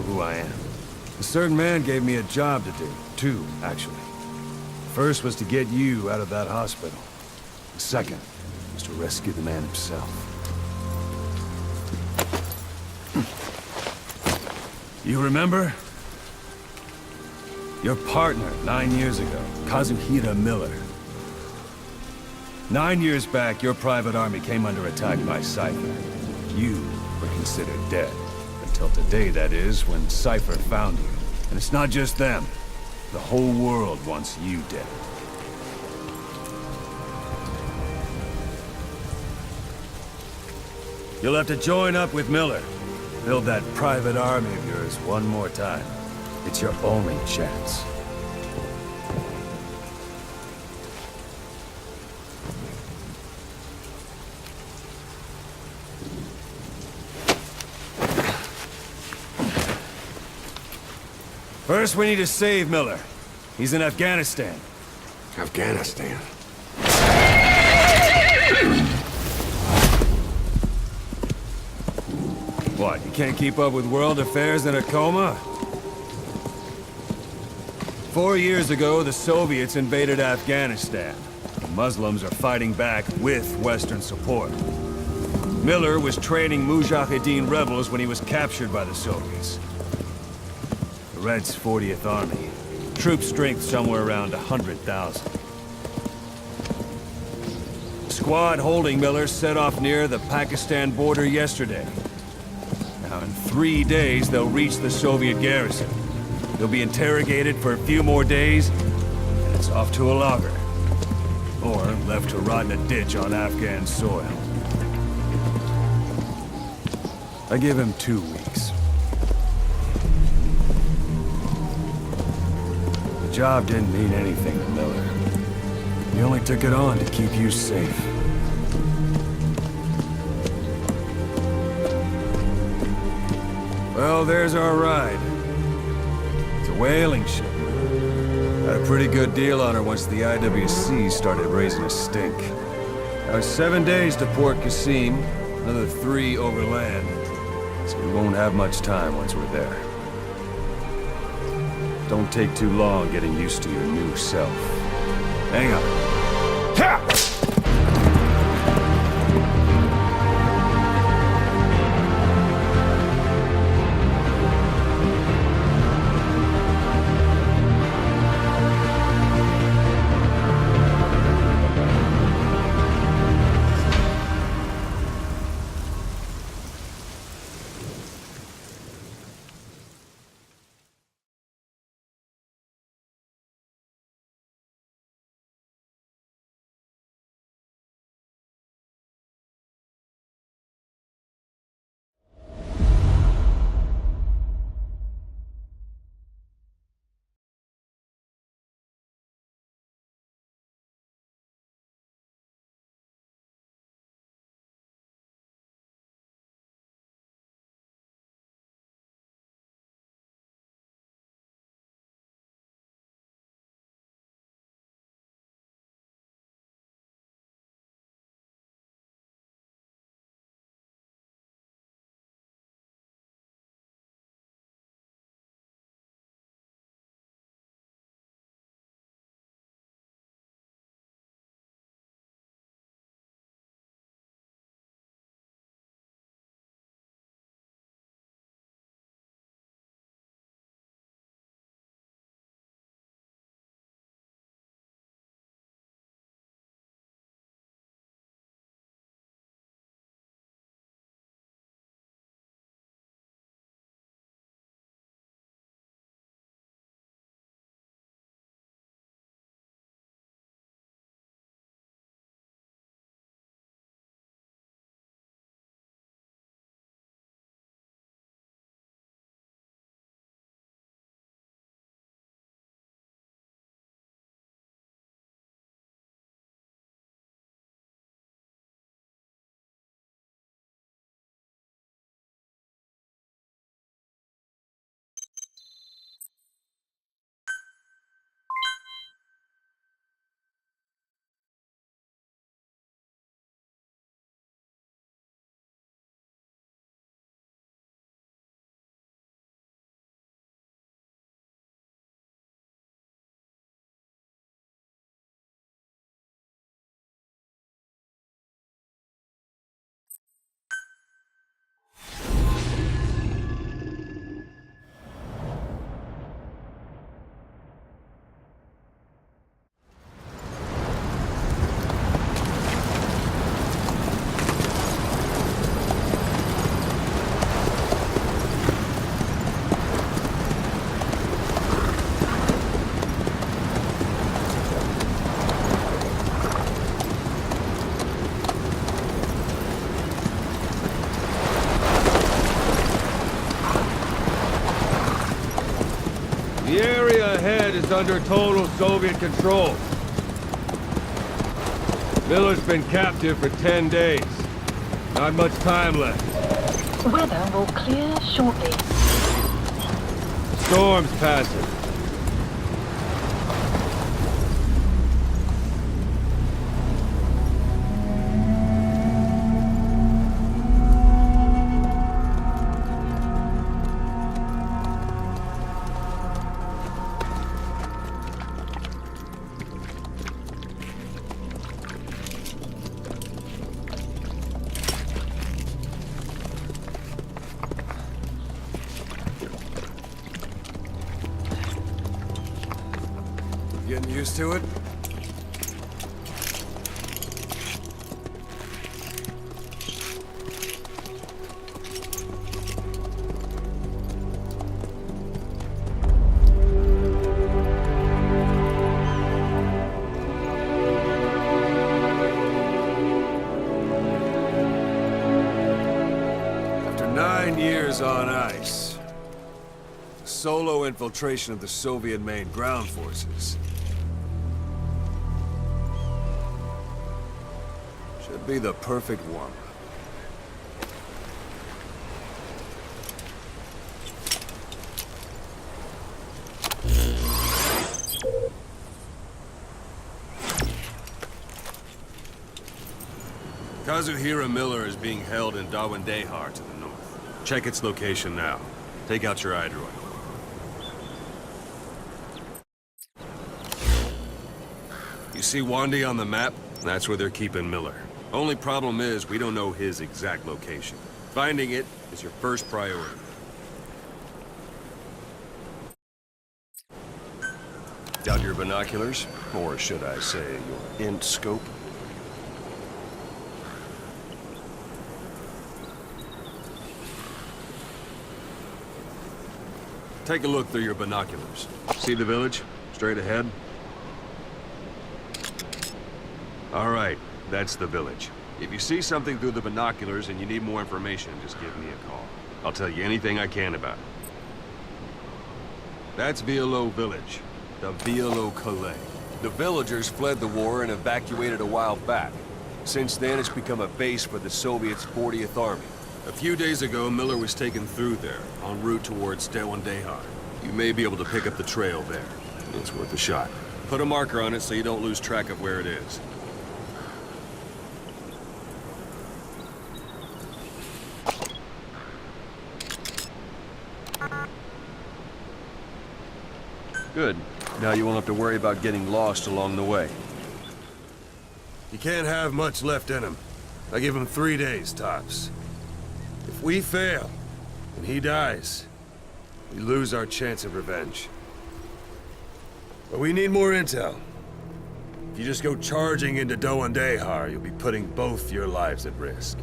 know who I am. A certain man gave me a job to do. Two, actually. First was to get you out of that hospital. The second was to rescue the man himself. You remember? Your partner, 9 years ago, Kazuhira Miller. 9 years back, your private army came under attack by Cypher. You were considered dead. Until today, that is, when Cypher found you. And it's not just them. The whole world wants you dead. You'll have to join up with Miller. Build that private army of yours one more time. It's your only chance. First, we need to save Miller. He's in Afghanistan. Afghanistan? What, you can't keep up with world affairs in a coma? 4 years ago, the Soviets invaded Afghanistan. The Muslims are fighting back with Western support. Miller was training Mujahideen rebels when he was captured by the Soviets. The Red's 40th Army. Troop strength somewhere around 100,000. The squad holding Miller set off near the Pakistan border yesterday. Now, in 3 days, they'll reach the Soviet garrison. They'll be interrogated for a few more days, and it's off to a lager. Or left to rot in a ditch on Afghan soil. I give him 2 weeks. The job didn't mean anything to Miller. He only took it on to keep you safe. Well, there's our ride. It's a whaling ship. Had a pretty good deal on her once the IWC started raising a stink. Now it's 7 days to Port Qasim, another 3 overland. So we won't have much time once we're there. Don't take too long getting used to your new self. Hang on. Ha! The area ahead is under total Soviet control. Miller's been captive for 10 days. Not much time left. Weather will clear shortly. Storm's passing. Getting used to it? After 9 years on ice, solo infiltration of the Soviet main ground forces should be the perfect warm-up. Kazuhira Miller is being held in Dawandehar to the north. Check its location now. Take out your iDroid. You see Wandi on the map? That's where they're keeping Miller. Only problem is, we don't know his exact location. Finding it is your first priority. Got your binoculars? Or should I say, your int scope? Take a look through your binoculars. See the village? Straight ahead? All right, that's the village. If you see something through the binoculars and you need more information, just give me a call. I'll tell you anything I can about it. That's Violo Village, the Violo Calais. The villagers fled the war and evacuated a while back. Since then, it's become a base for the Soviets' 40th Army. A few days ago, Miller was taken through there, en route towards Dawandehar. You may be able to pick up the trail there. It's worth a shot. Put a marker on it so you don't lose track of where it is. Good. Now you won't have to worry about getting lost along the way. You can't have much left in him. I give him 3 days, tops. If we fail, and he dies, we lose our chance of revenge. But we need more intel. If you just go charging into Dawandehar, you'll be putting both your lives at risk.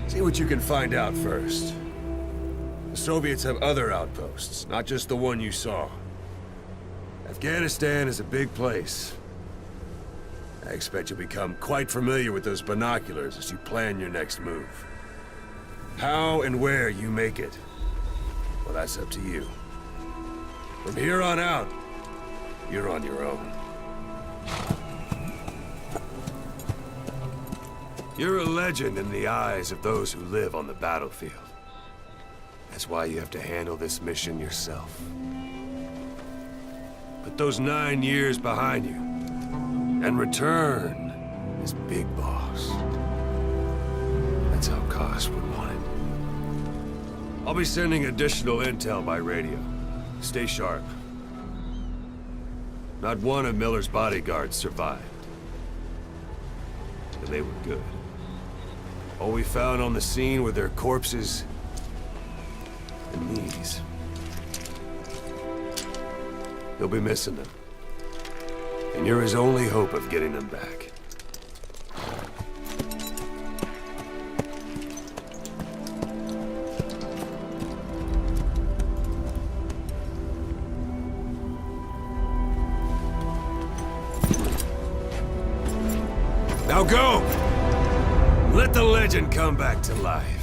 See what you can find out first. The Soviets have other outposts, not just the one you saw. Afghanistan is a big place. I expect you'll become quite familiar with those binoculars as you plan your next move. How and where you make it, well, that's up to you. From here on out, you're on your own. You're a legend in the eyes of those who live on the battlefield. That's why you have to handle this mission yourself. Put those 9 years behind you, and return as Big Boss. That's how Koss would want it. I'll be sending additional intel by radio. Stay sharp. Not one of Miller's bodyguards survived. And they were good. All we found on the scene were their corpses and these. You'll be missing them. And you're his only hope of getting them back. Now go! Let the legend come back to life.